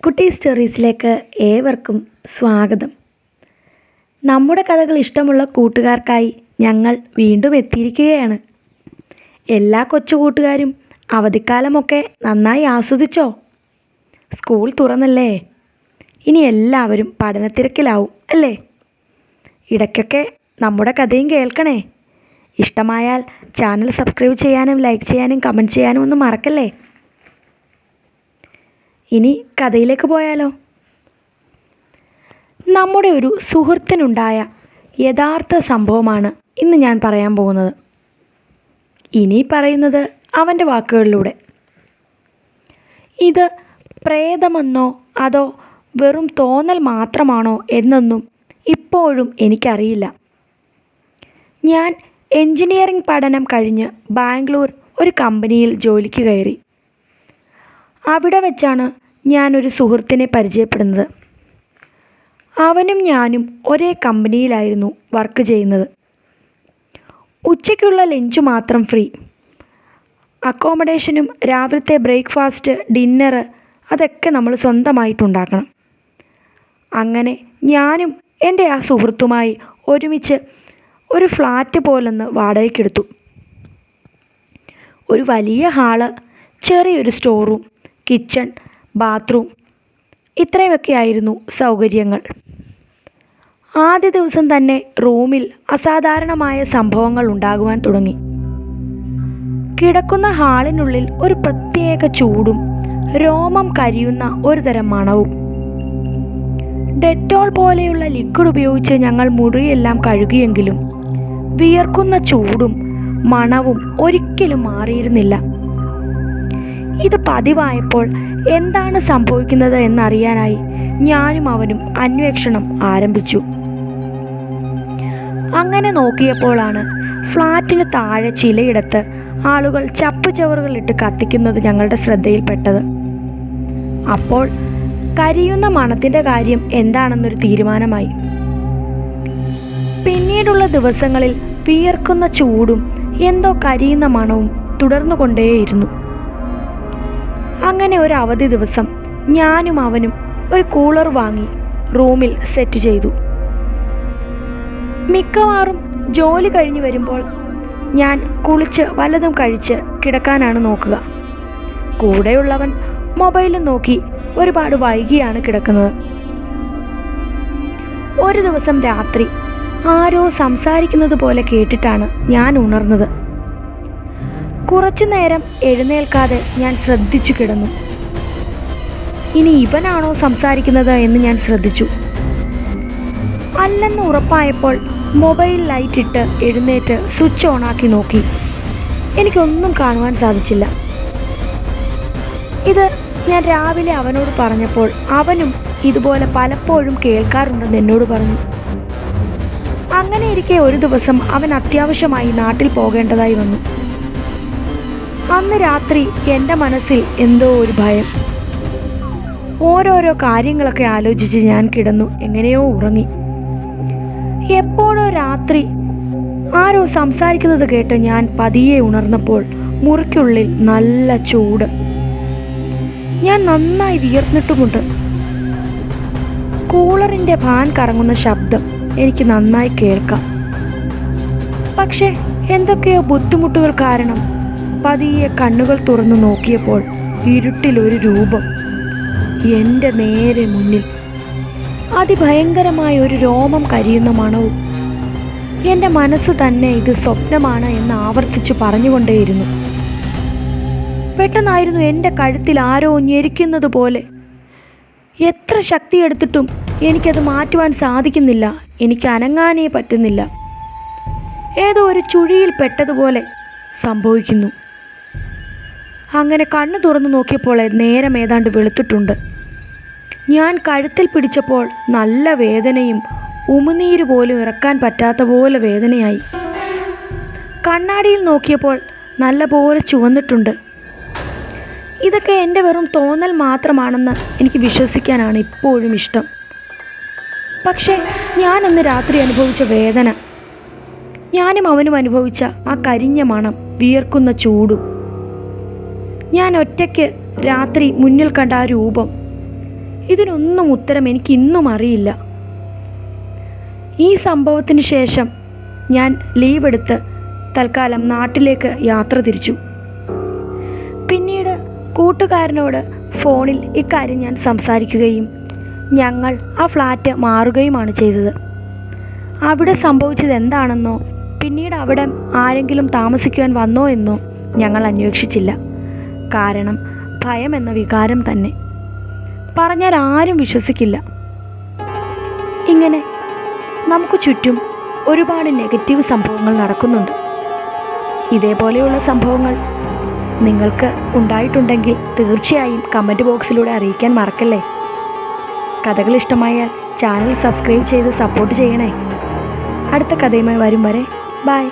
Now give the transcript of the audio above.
കുട്ടി സ്റ്റോറീസിലേക്ക് ഏവർക്കും സ്വാഗതം. നമ്മുടെ കഥകൾ ഇഷ്ടമുള്ള കൂട്ടുകാർക്കായി ഞങ്ങൾ വീണ്ടും എത്തിയിരിക്കുകയാണ്. എല്ലാ കൊച്ചു കൂട്ടുകാരും അവധിക്കാലമൊക്കെ നന്നായി ആസ്വദിച്ചോ? സ്കൂൾ തുറന്നല്ലേ? ഇനി എല്ലാവരും പഠനത്തിരക്കിലാവും അല്ലേ? ഇടയ്ക്കൊക്കെ നമ്മുടെ കഥയും കേൾക്കണേ. ഇഷ്ടമായാൽ ചാനൽ സബ്സ്ക്രൈബ് ചെയ്യാനും ലൈക്ക് ചെയ്യാനും കമൻറ്റ് ചെയ്യാനും ഒന്നും മറക്കല്ലേ. ഇനി കഥയിലേക്ക് പോയാലോ? നമ്മുടെ ഒരു സുഹൃത്തിനുണ്ടായ യഥാർത്ഥ സംഭവമാണ് ഇന്ന് ഞാൻ പറയാൻ പോകുന്നത്. ഇനി പറയുന്നത് അവൻ്റെ വാക്കുകളിലൂടെ. ഇത് പ്രേതമെന്നോ അതോ വെറും തോന്നൽ മാത്രമാണോ എന്നൊന്നും ഇപ്പോഴും എനിക്കറിയില്ല. ഞാൻ എൻജിനീയറിംഗ് പഠനം കഴിഞ്ഞ് ബാംഗ്ലൂർ ഒരു കമ്പനിയിൽ ജോലിക്ക് കയറി. അവിടെ വെച്ചാണ് ഞാനൊരു സുഹൃത്തിനെ പരിചയപ്പെടുന്നത്. അവനും ഞാനും ഒരേ കമ്പനിയിലായിരുന്നു വർക്ക് ചെയ്യുന്നത്. ഉച്ചയ്ക്കുള്ള ലഞ്ച് മാത്രം ഫ്രീ. അക്കോമഡേഷനും രാവിലത്തെ ബ്രേക്ക്ഫാസ്റ്റ്, ഡിന്നർ അതൊക്കെ നമ്മൾ സ്വന്തമായിട്ടുണ്ടാക്കണം. അങ്ങനെ ഞാനും എൻ്റെ ആ സുഹൃത്തുമായി ഒരുമിച്ച് ഒരു ഫ്ലാറ്റ് പോലൊന്ന് വാടകയ്ക്കെടുത്തു. ഒരു വലിയ ഹാള്, ചെറിയൊരു സ്റ്റോർ റൂം, കിച്ചൺ, ബാത്റൂം ഇത്രയുമൊക്കെയായിരുന്നു സൗകര്യങ്ങൾ. ആദ്യ ദിവസം തന്നെ റൂമിൽ അസാധാരണമായ സംഭവങ്ങൾ ഉണ്ടാകുവാൻ തുടങ്ങി. കിടക്കുന്ന ഹാളിനുള്ളിൽ ഒരു പ്രത്യേക ചൂടും രോമം കരിയുന്ന ഒരു തരം മണവും. ഡെറ്റോൾ പോലെയുള്ള ലിക്വിഡ് ഉപയോഗിച്ച് ഞങ്ങൾ മുറിയെല്ലാം കഴുകിയെങ്കിലും വിയർക്കുന്ന ചൂടും മണവും ഒരിക്കലും മാറിയിരുന്നില്ല. ഇത് പതിവായപ്പോൾ എന്താണ് സംഭവിക്കുന്നത് എന്നറിയാനായി ഞാനും അവനും അന്വേഷണം ആരംഭിച്ചു. അങ്ങനെ നോക്കിയപ്പോഴാണ് ഫ്ലാറ്റിന് താഴെ ചിലയിടത്ത് ആളുകൾ ചപ്പുചവറുകളിട്ട് കത്തിക്കുന്നത് ഞങ്ങളുടെ ശ്രദ്ധയിൽപ്പെട്ടത്. അപ്പോൾ കരിയുന്ന മണത്തിൻ്റെ കാര്യം എന്താണെന്നൊരു തീരുമാനമായി. പിന്നീടുള്ള ദിവസങ്ങളിൽ വിയർക്കുന്ന ചൂടും എന്തോ കരിയുന്ന മണവും തുടർന്നു കൊണ്ടേയിരുന്നു. അങ്ങനെ ഒരു അവധി ദിവസം ഞാനും അവനും ഒരു കൂളർ വാങ്ങി റൂമിൽ സെറ്റ് ചെയ്തു. മിക്കവാറും ജോലി കഴിഞ്ഞ് വരുമ്പോൾ ഞാൻ കുളിച്ച് വല്ലതും കഴിച്ച് കിടക്കാനാണ് നോക്കുക. കൂടെയുള്ളവൻ മൊബൈലും നോക്കി ഒരുപാട് വൈകിയാണ് കിടക്കുന്നത്. ഒരു ദിവസം രാത്രി ആരോ സംസാരിക്കുന്നത് പോലെ കേട്ടിട്ടാണ് ഞാൻ ഉണർന്നത്. കുറച്ചു നേരം എഴുന്നേൽക്കാതെ ഞാൻ ശ്രദ്ധിച്ചു കിടന്നു. ഇനി ഇവനാണോ സംസാരിക്കുന്നത് എന്ന് ഞാൻ ശ്രദ്ധിച്ചു. അല്ലെന്ന് ഉറപ്പായപ്പോൾ മൊബൈൽ ലൈറ്റ് ഇട്ട് എഴുന്നേറ്റ് സ്വിച്ച് ഓണാക്കി നോക്കി. എനിക്കൊന്നും കാണുവാൻ സാധിച്ചില്ല. ഇത് ഞാൻ രാവിലെ അവനോട് പറഞ്ഞപ്പോൾ അവനും ഇതുപോലെ പലപ്പോഴും കേൾക്കാറുണ്ടെന്ന് എന്നോട് പറഞ്ഞു. അങ്ങനെ ഇരിക്കെ ഒരു ദിവസം അവൻ അത്യാവശ്യമായി നാട്ടിൽ പോകേണ്ടതായി വന്നു. അന്ന് രാത്രി എൻ്റെ മനസ്സിൽ എന്തോ ഒരു ഭയം. ഓരോരോ കാര്യങ്ങളൊക്കെ ആലോചിച്ച് ഞാൻ കിടന്നു എങ്ങനെയോ ഉറങ്ങി. എപ്പോഴോ രാത്രി ആരോ സംസാരിക്കുന്നത് കേട്ട് ഞാൻ പതിയെ ഉണർന്നപ്പോൾ മുറിക്കുള്ളിൽ നല്ല ചൂട്. ഞാൻ നന്നായി വിയർന്നിട്ടുമുണ്ട്. കൂളറിൻ്റെ ഫാൻ കറങ്ങുന്ന ശബ്ദം എനിക്ക് നന്നായി കേൾക്കാം. പക്ഷേ എന്തൊക്കെയോ ബുദ്ധിമുട്ടുകൾ കാരണം പതിയെ കണ്ണുകൾ തുറന്നു നോക്കിയപ്പോൾ ഇരുട്ടിലൊരു രൂപം എൻ്റെ നേരെ മുന്നിൽ. അതിഭയങ്കരമായ ഒരു രോമം കരിയുന്ന മണവും. എൻ്റെ മനസ്സ് തന്നെ ഇത് സ്വപ്നമാണ് എന്ന് ആവർത്തിച്ച് പറഞ്ഞുകൊണ്ടേയിരുന്നു. പെട്ടെന്നായിരുന്നു എൻ്റെ കഴുത്തിൽ ആരോ ഞെരിക്കുന്നത് പോലെ. എത്ര ശക്തിയെടുത്തിട്ടും എനിക്കത് മാറ്റുവാൻ സാധിക്കുന്നില്ല. എനിക്ക് അനങ്ങാനേ പറ്റുന്നില്ല. ഏതോ ഒരു ചുഴിയിൽ പെട്ടതുപോലെ സംഭവിക്കുന്നു. അങ്ങനെ കണ്ണു തുറന്നു നോക്കിയപ്പോൾ നേരം ഏതാണ്ട് വെളുത്തിട്ടുണ്ട്. ഞാൻ കഴുത്തിൽ പിടിച്ചപ്പോൾ നല്ല വേദനയും ഉമിനീര് പോലും ഇറക്കാൻ പറ്റാത്ത പോലെ വേദനയായി. കണ്ണാടിയിൽ നോക്കിയപ്പോൾ നല്ല പോലെ ചുവന്നിട്ടുണ്ട്. ഇതൊക്കെ എൻ്റെ വെറും തോന്നൽ മാത്രമാണെന്ന് എനിക്ക് വിശ്വസിക്കാനാണ് ഇപ്പോഴും ഇഷ്ടം. പക്ഷേ ഞാനന്ന് രാത്രി അനുഭവിച്ച വേദന, ഞാനും അവനും അനുഭവിച്ച ആ കരിഞ്ഞ മണം, വിയർക്കുന്ന ചൂടും, ഞാൻ ഒറ്റയ്ക്ക് രാത്രി മുന്നിൽ കണ്ട ആ രൂപം ഇതിനൊന്നും ഉത്തരം എനിക്ക് ഇന്നും അറിയില്ല. ഈ സംഭവത്തിന് ശേഷം ഞാൻ ലീവ് എടുത്ത് തൽക്കാലം നാട്ടിലേക്ക് യാത്ര തിരിച്ചു. പിന്നീട് കൂട്ടുകാരനോട് ഫോണിൽ ഇക്കാര്യം ഞാൻ സംസാരിക്കുകയും ഞങ്ങൾ ആ ഫ്ലാറ്റ് മാറുകയുമാണ് ചെയ്തത്. അവിടെ സംഭവിച്ചത് എന്താണെന്നോ പിന്നീട് അവിടെ ആരെങ്കിലും താമസിക്കുവാൻ വന്നോ എന്നോ ഞങ്ങൾ അന്വേഷിച്ചില്ല. കാരണം ഭയം എന്ന വികാരം തന്നെ. പറഞ്ഞാൽ ആരും വിശ്വസിക്കില്ല. ഇങ്ങനെ നമുക്ക് ചുറ്റും ഒരുപാട് നെഗറ്റീവ് സംഭവങ്ങൾ നടക്കുന്നുണ്ട്. ഇതേപോലെയുള്ള സംഭവങ്ങൾ നിങ്ങൾക്ക് ഉണ്ടായിട്ടുണ്ടെങ്കിൽ തീർച്ചയായും കമൻറ്റ് ബോക്സിലൂടെ അറിയിക്കാൻ മറക്കല്ലേ. കഥകൾ ഇഷ്ടമായാൽ ചാനൽ സബ്സ്ക്രൈബ് ചെയ്ത് സപ്പോർട്ട് ചെയ്യണേ. അടുത്ത കഥയുമായി വരും വരെ ബൈ.